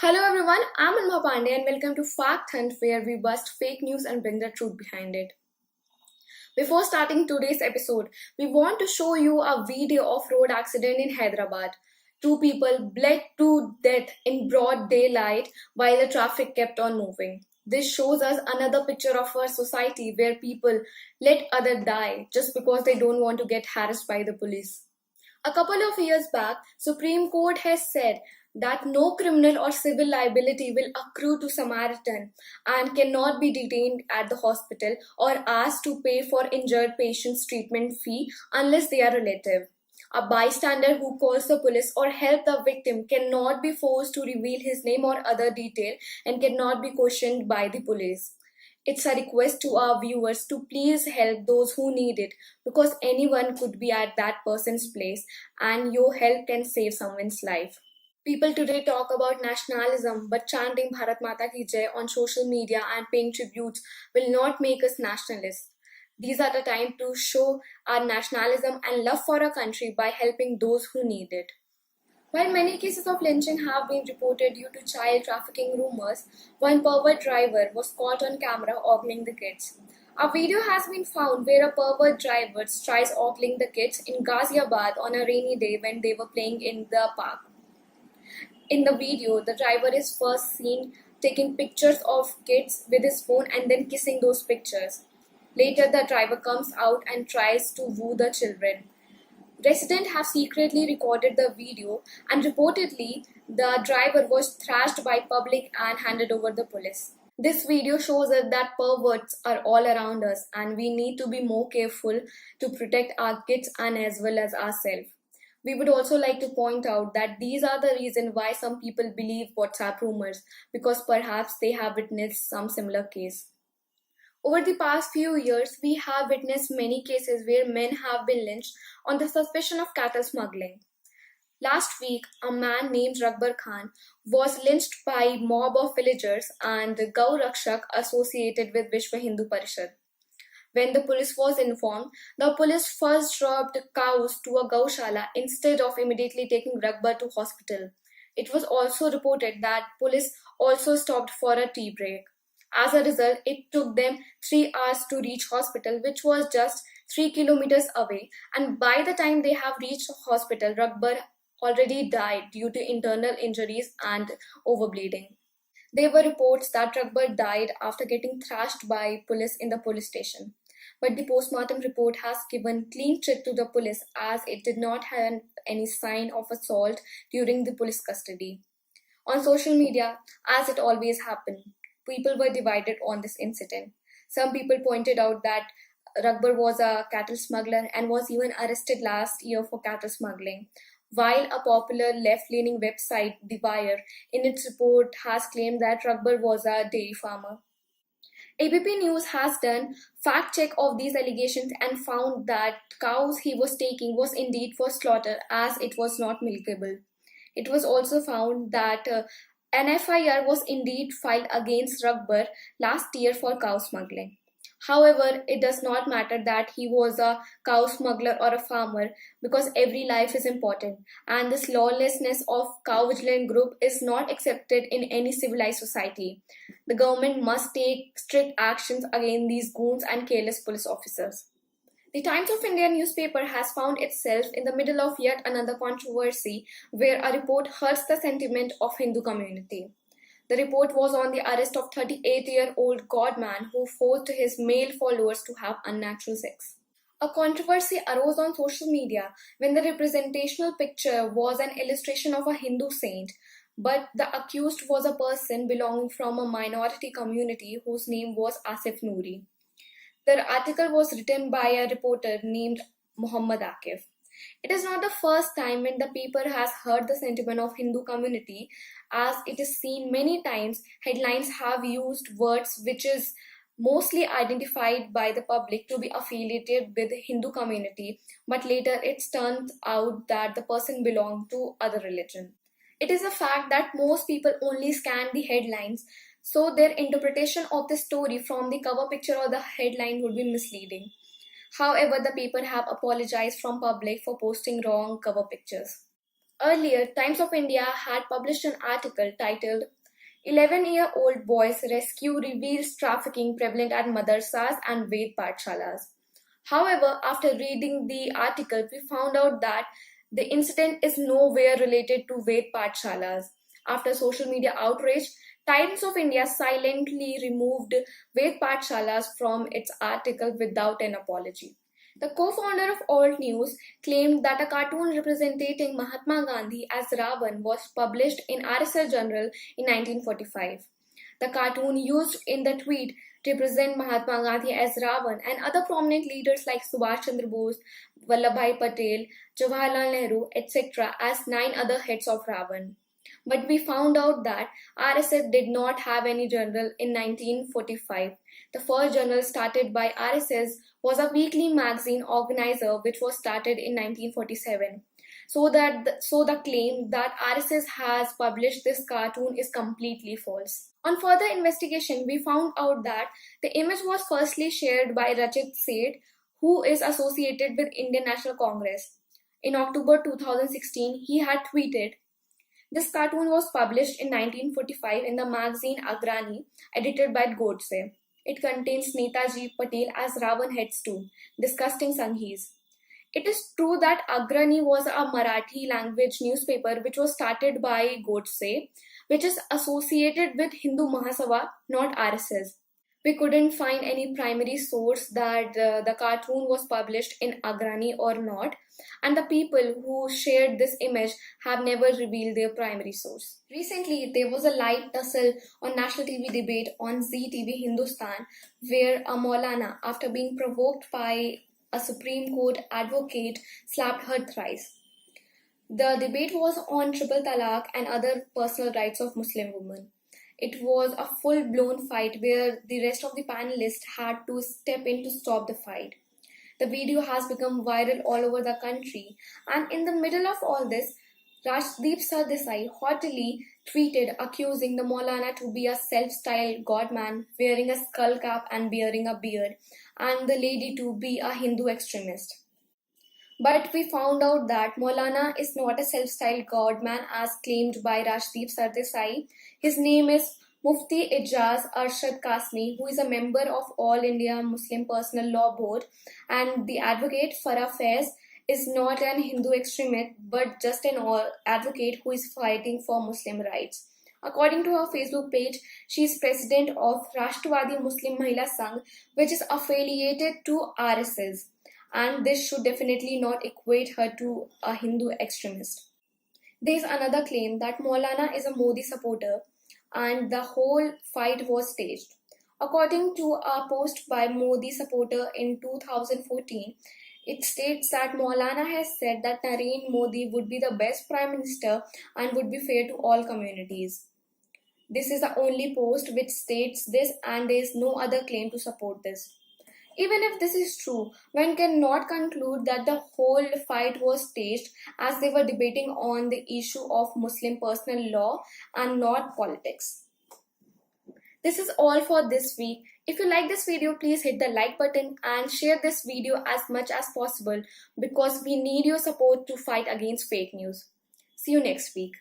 Hello everyone, I'm Anma Pandey and welcome to Fact Hunt where we bust fake news and bring the truth behind it. Before starting today's episode, we want to show you a video of road accident in Hyderabad. Two people bled to death in broad daylight while the traffic kept on moving. This shows us another picture of our society where people let others die just because they don't want to get harassed by the police. A couple of years back, Supreme Court has said that no criminal or civil liability will accrue to Samaritan and cannot be detained at the hospital or asked to pay for injured patients' treatment fee unless they are relative. A bystander who calls the police or help the victim cannot be forced to reveal his name or other detail and cannot be questioned by the police. It's a request to our viewers to please help those who need it because anyone could be at that person's place and your help can save someone's life. People today talk about nationalism, but chanting Bharat Mata Ki Jai on social media and paying tributes will not make us nationalists. These are the time to show our nationalism and love for our country by helping those who need it. While many cases of lynching have been reported due to child trafficking rumors, one pervert driver was caught on camera ogling the kids. A video has been found where a pervert driver tries ogling the kids in Ghaziabad on a rainy day when they were playing in the park. In the video, the driver is first seen taking pictures of kids with his phone and then kissing those pictures. Later, the driver comes out and tries to woo the children. Residents have secretly recorded the video and reportedly the driver was thrashed by public and handed over the police. This video shows us that perverts are all around us and we need to be more careful to protect our kids and as well as ourselves. We would also like to point out that these are the reasons why some people believe WhatsApp rumors because perhaps they have witnessed some similar case. Over the past few years, we have witnessed many cases where men have been lynched on the suspicion of cattle smuggling. Last week, a man named Rakbar Khan was lynched by a mob of villagers and the Gau-Rakshak associated with Vishwa Hindu Parishad. When the police was informed, the police first dropped cows to a gaushala instead of immediately taking Rakbar to hospital. It was also reported that police also stopped for a tea break. As a result, it took them 3 hours to reach hospital, which was just 3 kilometers away. And by the time they have reached hospital, Rakbar already died due to internal injuries and overbleeding. There were reports that Rakbar died after getting thrashed by police in the police station. But the postmortem report has given clean chit to the police as it did not have any sign of assault during the police custody. On social media, as it always happened, people were divided on this incident. Some people pointed out that Rakbar was a cattle smuggler and was even arrested last year for cattle smuggling, while a popular left-leaning website, The Wire, in its report has claimed that Rakbar was a dairy farmer. ABP News has done fact check of these allegations and found that cows he was taking was indeed for slaughter as it was not milkable. It was also found that an FIR was indeed filed against Rakbar last year for cow smuggling. However, it does not matter that he was a cow smuggler or a farmer because every life is important and this lawlessness of cow vigilant group is not accepted in any civilized society. The government must take strict actions against these goons and careless police officers. The Times of India newspaper has found itself in the middle of yet another controversy where a report hurts the sentiment of Hindu community. The report was on the arrest of 38-year-old godman who forced his male followers to have unnatural sex. A controversy arose on social media when the representational picture was an illustration of a Hindu saint, but the accused was a person belonging from a minority community whose name was Asif Noori. The article was written by a reporter named Muhammad Akif. It is not the first time when the paper has heard the sentiment of Hindu community, as it is seen many times headlines have used words which is mostly identified by the public to be affiliated with the Hindu community, but later it turns out that the person belonged to other religion. It is a fact that most people only scan the headlines, so their interpretation of the story from the cover picture or the headline would be misleading. However, the paper have apologized from public for posting wrong cover pictures. Earlier, Times of India had published an article titled 11-year-old boys rescue reveals trafficking prevalent at madrasas and Ved Pathshalas. However, after reading the article, we found out that the incident is nowhere related to Ved Pathshalas. After social media outrage, Times of India silently removed Ved Pathshalas from its article without an apology. The co-founder of Alt News claimed that a cartoon representing Mahatma Gandhi as Ravan was published in RSS Journal in 1945. The cartoon used in the tweet represent Mahatma Gandhi as Ravan and other prominent leaders like Subhash Chandra Bose, Vallabhbhai Patel, Jawaharlal Nehru, etc. as 9 other heads of Ravan. But we found out that RSS did not have any journal in 1945. The first journal started by RSS was a weekly magazine organizer which was started in 1947. So the claim that RSS has published this cartoon is completely false. On further investigation, we found out that the image was firstly shared by Rachit Seth, who is associated with Indian National Congress. In October 2016, he had tweeted, "This cartoon was published in 1945 in the magazine Agrani, edited by Godse. It contains Netaji Patel as Ravan heads too, disgusting Sanghis." It is true that Agrani was a Marathi language newspaper which was started by Godse, which is associated with Hindu Mahasabha, not RSS. We couldn't find any primary source that the cartoon was published in Agrani or not, and the people who shared this image have never revealed their primary source. Recently, there was a light tussle on national TV debate on ZTV Hindustan, where a Maulana, after being provoked by a Supreme Court advocate, slapped her thrice. The debate was on triple talaq and other personal rights of Muslim women. It was a full-blown fight where the rest of the panelists had to step in to stop the fight. The video has become viral all over the country, and in the middle of all this, Rajdeep Sardesai haughtily tweeted accusing the Maulana to be a self-styled godman wearing a skull cap and bearing a beard, and the lady to be a Hindu extremist. But we found out that Maulana is not a self-styled godman as claimed by Rajdeep Sardesai. His name is Mufti Ijaz Arshad Kasmi, who is a member of All India Muslim Personal Law Board, and the advocate Farah Faiz is not an Hindu extremist but just an advocate who is fighting for Muslim rights. According to her Facebook page, she is president of Rashtrwadi Muslim Mahila Sangh, which is affiliated to RSS, and this should definitely not equate her to a Hindu extremist. There is another claim that Maulana is a Modi supporter and the whole fight was staged. According to a post by Modi supporter in 2014, it states that Maulana has said that Narendra Modi would be the best prime minister and would be fair to all communities. This is the only post which states this, and there is no other claim to support this. Even if this is true, one cannot conclude that the whole fight was staged, as they were debating on the issue of Muslim personal law and not politics. This is all for this week. If you like this video, please hit the like button and share this video as much as possible because we need your support to fight against fake news. See you next week.